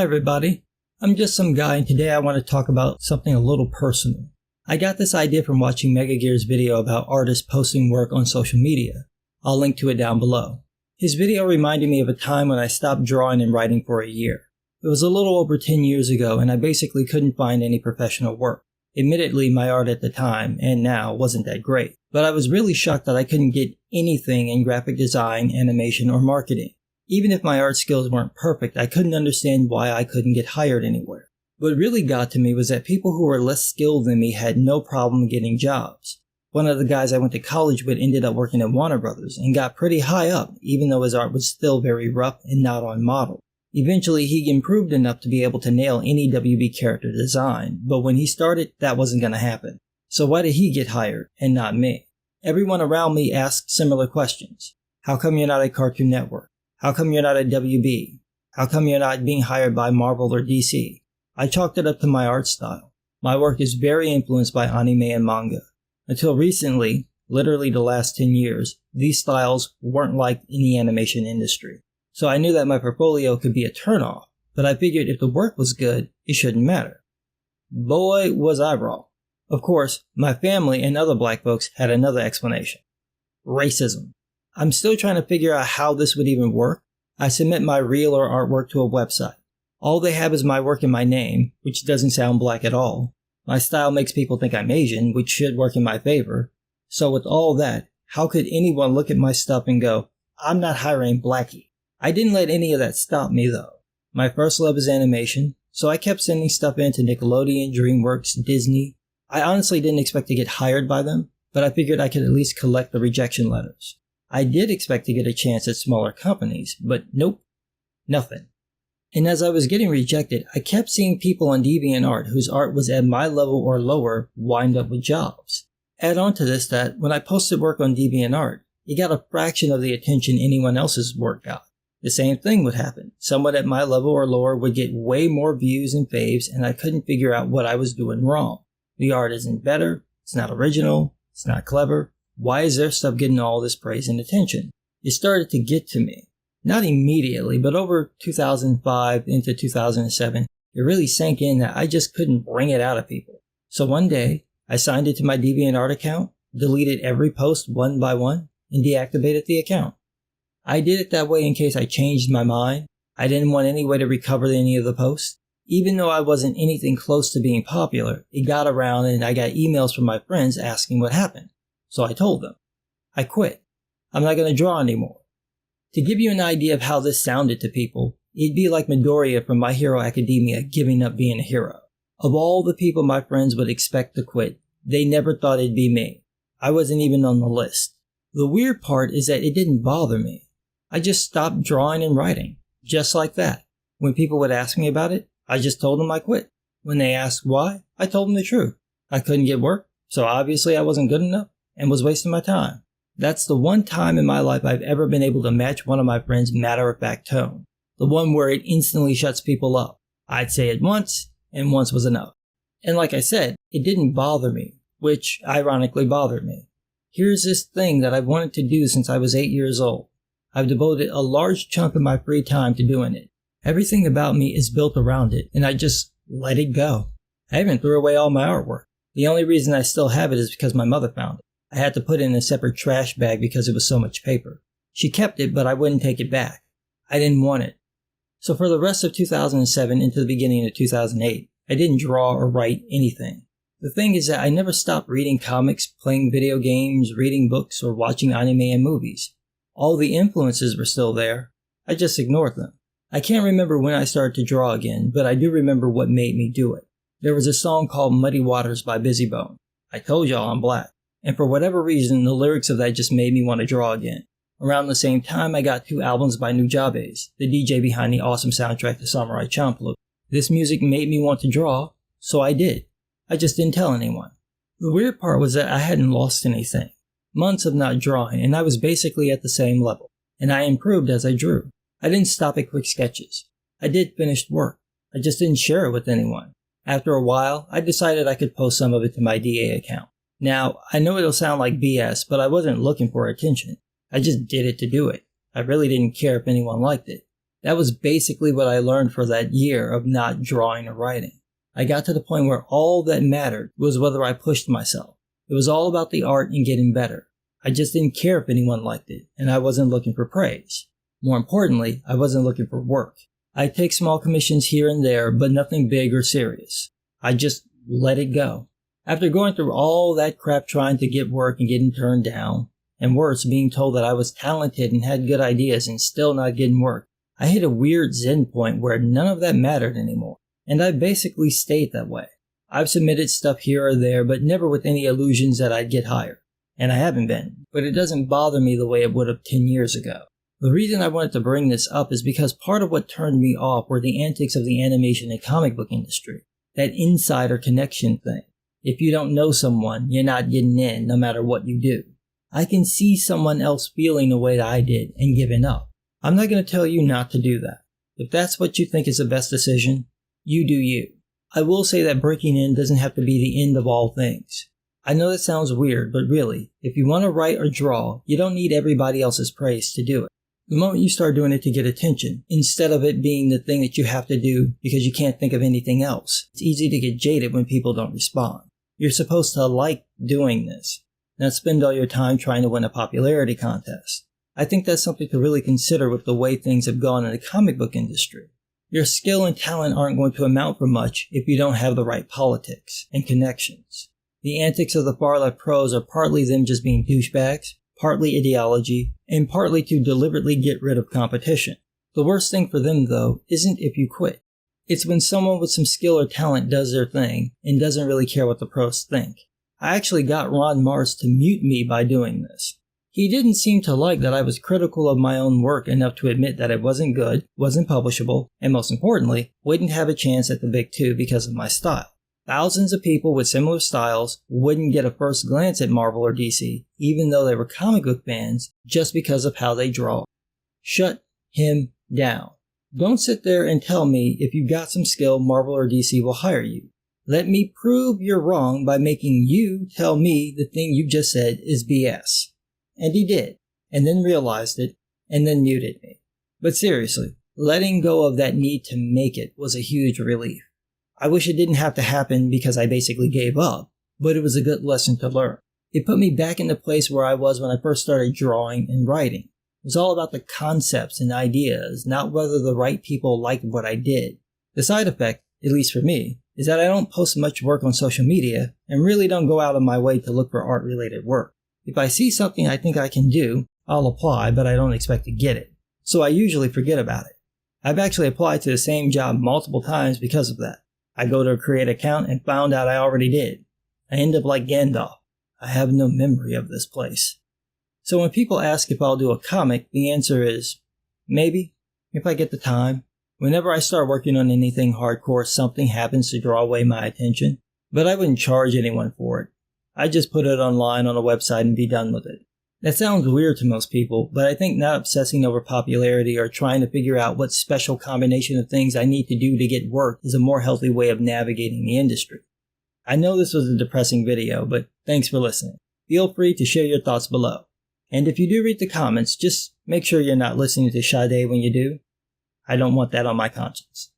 everybody, I'm just some guy and today I want to talk about something a little personal. I got this idea from watching Mega Gear's video about artists posting work on social media. I'll link to it down below. His video reminded me of a time when I stopped drawing and writing for a year. It was a little over 10 years ago and I basically couldn't find any professional work. Admittedly, my art at the time, and now, wasn't that great, but I was really shocked that I couldn't get anything in graphic design, animation, or marketing. Even if my art skills weren't perfect, I couldn't understand why I couldn't get hired anywhere. What really got to me was that people who were less skilled than me had no problem getting jobs. One of the guys I went to college with ended up working at Warner Brothers and got pretty high up, even though his art was still very rough and not on model. Eventually, he improved enough to be able to nail any WB character design, but when he started, that wasn't going to happen. So why did he get hired, and not me? Everyone around me asked similar questions. How come you're not at Cartoon Network? How come you're not at WB? How come you're not being hired by Marvel or DC? I chalked it up to my art style. My work is very influenced by anime and manga. Until recently, literally the last 10 years, these styles weren't like in the animation industry. So I knew that my portfolio could be a turnoff, but I figured if the work was good, it shouldn't matter. Boy, was I wrong. Of course, my family and other black folks had another explanation. Racism. I'm still trying to figure out how this would even work. I submit my reel or artwork to a website. All they have is my work and my name, which doesn't sound black at all. My style makes people think I'm Asian, which should work in my favor. So with all that, how could anyone look at my stuff and go, I'm not hiring Blackie? I didn't let any of that stop me though. My first love is animation, so I kept sending stuff in to Nickelodeon, DreamWorks, Disney. I honestly didn't expect to get hired by them, but I figured I could at least collect the rejection letters. I did expect to get a chance at smaller companies, but nope, nothing. And as I was getting rejected, I kept seeing people on DeviantArt whose art was at my level or lower wind up with jobs. Add on to this that when I posted work on DeviantArt, it got a fraction of the attention anyone else's work got. The same thing would happen. Someone at my level or lower would get way more views and faves and I couldn't figure out what I was doing wrong. The art isn't better, it's not original, it's not clever. Why is their stuff getting all this praise and attention? It started to get to me. Not immediately, but over 2005 into 2007, it really sank in that I just couldn't bring it out of people. So one day, I signed it to my DeviantArt account, deleted every post one by one, and deactivated the account. I did it that way in case I changed my mind. I didn't want any way to recover any of the posts. Even though I wasn't anything close to being popular, it got around and I got emails from my friends asking what happened. So I told them. I quit. I'm not going to draw anymore. To give you an idea of how this sounded to people, it'd be like Midoriya from My Hero Academia giving up being a hero. Of all the people my friends would expect to quit, they never thought it'd be me. I wasn't even on the list. The weird part is that it didn't bother me. I just stopped drawing and writing. Just like that. When people would ask me about it, I just told them I quit. When they asked why, I told them the truth. I couldn't get work, so obviously I wasn't good enough and was wasting my time. That's the one time in my life I've ever been able to match one of my friends' matter-of-fact tone. The one where it instantly shuts people up. I'd say it once, and once was enough. And like I said, it didn't bother me, which ironically bothered me. Here's this thing that I've wanted to do since I was 8 years old. I've devoted a large chunk of my free time to doing it. Everything about me is built around it, and I just let it go. I even threw away all my artwork. The only reason I still have it is because my mother found it. I had to put it in a separate trash bag because it was so much paper. She kept it, but I wouldn't take it back. I didn't want it. So for the rest of 2007 into the beginning of 2008, I didn't draw or write anything. The thing is that I never stopped reading comics, playing video games, reading books, or watching anime and movies. All the influences were still there. I just ignored them. I can't remember when I started to draw again, but I do remember what made me do it. There was a song called Muddy Waters by Busy Bone. I told y'all I'm black. And for whatever reason, the lyrics of that just made me want to draw again. Around the same time, I got 2 albums by Nujabes, the DJ behind the awesome soundtrack to Samurai Champloo. This music made me want to draw, so I did. I just didn't tell anyone. The weird part was that I hadn't lost anything. Months of not drawing, and I was basically at the same level. And I improved as I drew. I didn't stop at quick sketches. I did finished work. I just didn't share it with anyone. After a while, I decided I could post some of it to my DA account. Now, I know it'll sound like BS, but I wasn't looking for attention. I just did it to do it. I really didn't care if anyone liked it. That was basically what I learned for that year of not drawing or writing. I got to the point where all that mattered was whether I pushed myself. It was all about the art and getting better. I just didn't care if anyone liked it, and I wasn't looking for praise. More importantly, I wasn't looking for work. I'd take small commissions here and there, but nothing big or serious. I just let it go. After going through all that crap trying to get work and getting turned down, and worse, being told that I was talented and had good ideas and still not getting work, I hit a weird zen point where none of that mattered anymore, and I basically stayed that way. I've submitted stuff here or there, but never with any illusions that I'd get hired. And I haven't been, but it doesn't bother me the way it would have 10 years ago. The reason I wanted to bring this up is because part of what turned me off were the antics of the animation and comic book industry. That insider connection thing. If you don't know someone, you're not getting in no matter what you do. I can see someone else feeling the way that I did and giving up. I'm not going to tell you not to do that. If that's what you think is the best decision, you do you. I will say that breaking in doesn't have to be the end of all things. I know that sounds weird, but really, if you want to write or draw, you don't need everybody else's praise to do it. The moment you start doing it to get attention, instead of it being the thing that you have to do because you can't think of anything else, it's easy to get jaded when people don't respond. You're supposed to like doing this, not spend all your time trying to win a popularity contest. I think that's something to really consider with the way things have gone in the comic book industry. Your skill and talent aren't going to amount for much if you don't have the right politics and connections. The antics of the far-left pros are partly them just being douchebags, partly ideology, and partly to deliberately get rid of competition. The worst thing for them, though, isn't if you quit. It's when someone with some skill or talent does their thing and doesn't really care what the pros think. I actually got Ron Mars to mute me by doing this. He didn't seem to like that I was critical of my own work enough to admit that it wasn't good, wasn't publishable, and most importantly, wouldn't have a chance at the big two because of my style. Thousands of people with similar styles wouldn't get a first glance at Marvel or DC, even though they were comic book fans, just because of how they draw. Shut him down. Don't sit there and tell me if you've got some skill, Marvel or DC will hire you. Let me prove you're wrong by making you tell me the thing you just said is BS. And he did, and then realized it, and then muted me. But seriously, letting go of that need to make it was a huge relief. I wish it didn't have to happen because I basically gave up, but it was a good lesson to learn. It put me back in the place where I was when I first started drawing and writing. It was all about the concepts and ideas, not whether the right people liked what I did. The side effect, at least for me, is that I don't post much work on social media and really don't go out of my way to look for art-related work. If I see something I think I can do, I'll apply, but I don't expect to get it. So I usually forget about it. I've actually applied to the same job multiple times because of that. I go to a create account and found out I already did. I end up like Gandalf. I have no memory of this place. So when people ask if I'll do a comic, the answer is, maybe, if I get the time. Whenever I start working on anything hardcore, something happens to draw away my attention. But I wouldn't charge anyone for it. I'd just put it online on a website and be done with it. That sounds weird to most people, but I think not obsessing over popularity or trying to figure out what special combination of things I need to do to get work is a more healthy way of navigating the industry. I know this was a depressing video, but thanks for listening. Feel free to share your thoughts below. And if you do read the comments, just make sure you're not listening to Sade when you do. I don't want that on my conscience.